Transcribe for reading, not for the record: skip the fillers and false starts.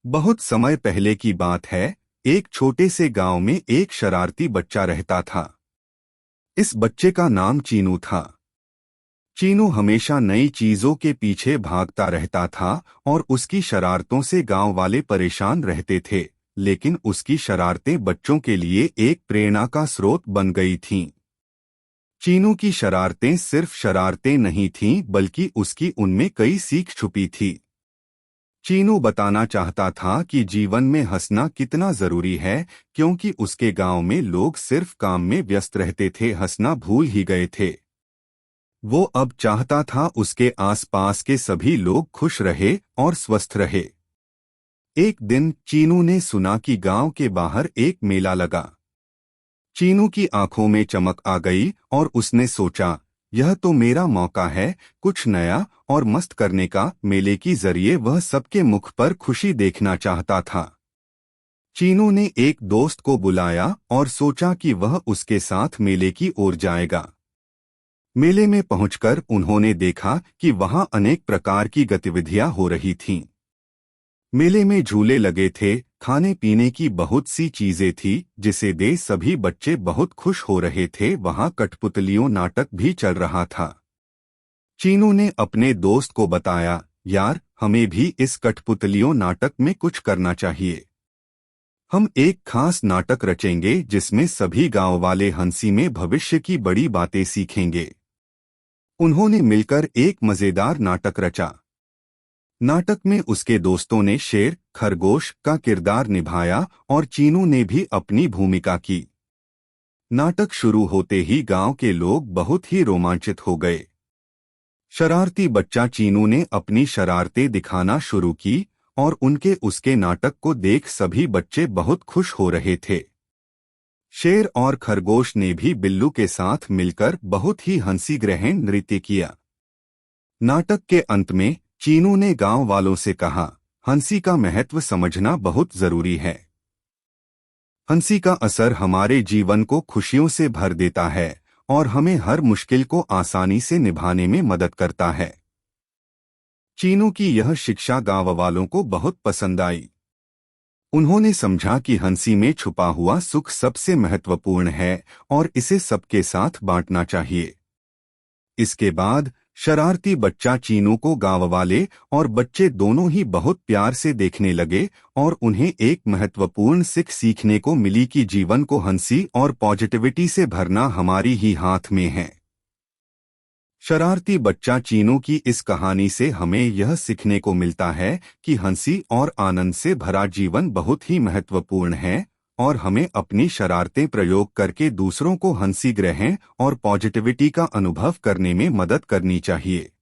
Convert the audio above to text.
बहुत समय पहले की बात है। एक छोटे से गांव में एक शरारती बच्चा रहता था। इस बच्चे का नाम चीनू था। चीनू हमेशा नई चीजों के पीछे भागता रहता था और उसकी शरारतों से गांव वाले परेशान रहते थे। लेकिन उसकी शरारतें बच्चों के लिए एक प्रेरणा का स्रोत बन गई थीं। चीनू की शरारतें सिर्फ शरारतें नहीं थीं, बल्कि उसकी उनमें कई सीख छुपी थी। चीनू बताना चाहता था कि जीवन में हंसना कितना जरूरी है, क्योंकि उसके गांव में लोग सिर्फ काम में व्यस्त रहते थे, हंसना भूल ही गए थे। वो अब चाहता था उसके आसपास के सभी लोग खुश रहे और स्वस्थ रहे। एक दिन चीनू ने सुना कि गांव के बाहर एक मेला लगा। चीनू की आंखों में चमक आ गई और उसने सोचा, यह तो मेरा मौका है कुछ नया और मस्त करने का। मेले के जरिए वह सबके मुख पर खुशी देखना चाहता था। चीनू ने एक दोस्त को बुलाया और सोचा कि वह उसके साथ मेले की ओर जाएगा। मेले में पहुंचकर उन्होंने देखा कि वहां अनेक प्रकार की गतिविधियां हो रही थीं। मेले में झूले लगे थे, खाने पीने की बहुत सी चीजें थी, जिसे देख सभी बच्चे बहुत खुश हो रहे थे। वहां कठपुतलियों नाटक भी चल रहा था। चीनू ने अपने दोस्त को बताया, यार, हमें भी इस कठपुतलियों नाटक में कुछ करना चाहिए। हम एक खास नाटक रचेंगे जिसमें सभी गांव वाले हंसी में भविष्य की बड़ी बातें सीखेंगे। उन्होंने मिलकर एक मजेदार नाटक रचा। नाटक में उसके दोस्तों ने शेर, खरगोश का किरदार निभाया और चीनू ने भी अपनी भूमिका की। नाटक शुरू होते ही गांव के लोग बहुत ही रोमांचित हो गए। शरारती बच्चा चीनू ने अपनी शरारतें दिखाना शुरू की और उसके नाटक को देख सभी बच्चे बहुत खुश हो रहे थे। शेर और खरगोश ने भी बिल्लू के साथ मिलकर बहुत ही हंसी ग्रहण नृत्य किया। नाटक के अंत में चीनू ने गांव वालों से कहा, हंसी का महत्व समझना बहुत जरूरी है। हंसी का असर हमारे जीवन को खुशियों से भर देता है और हमें हर मुश्किल को आसानी से निभाने में मदद करता है। चीनू की यह शिक्षा गांव वालों को बहुत पसंद आई। उन्होंने समझा कि हंसी में छुपा हुआ सुख सबसे महत्वपूर्ण है और इसे सबके साथ बांटना चाहिए। इसके बाद शरारती बच्चा चीनू को गांव वाले और बच्चे दोनों ही बहुत प्यार से देखने लगे और उन्हें एक महत्वपूर्ण सीख सीखने को मिली कि जीवन को हंसी और पॉजिटिविटी से भरना हमारी ही हाथ में है। शरारती बच्चा चीनू की इस कहानी से हमें यह सीखने को मिलता है कि हंसी और आनंद से भरा जीवन बहुत ही महत्वपूर्ण है और हमें अपनी शरारतें प्रयोग करके दूसरों को हंसी ग्रहण और पॉजिटिविटी का अनुभव करने में मदद करनी चाहिए।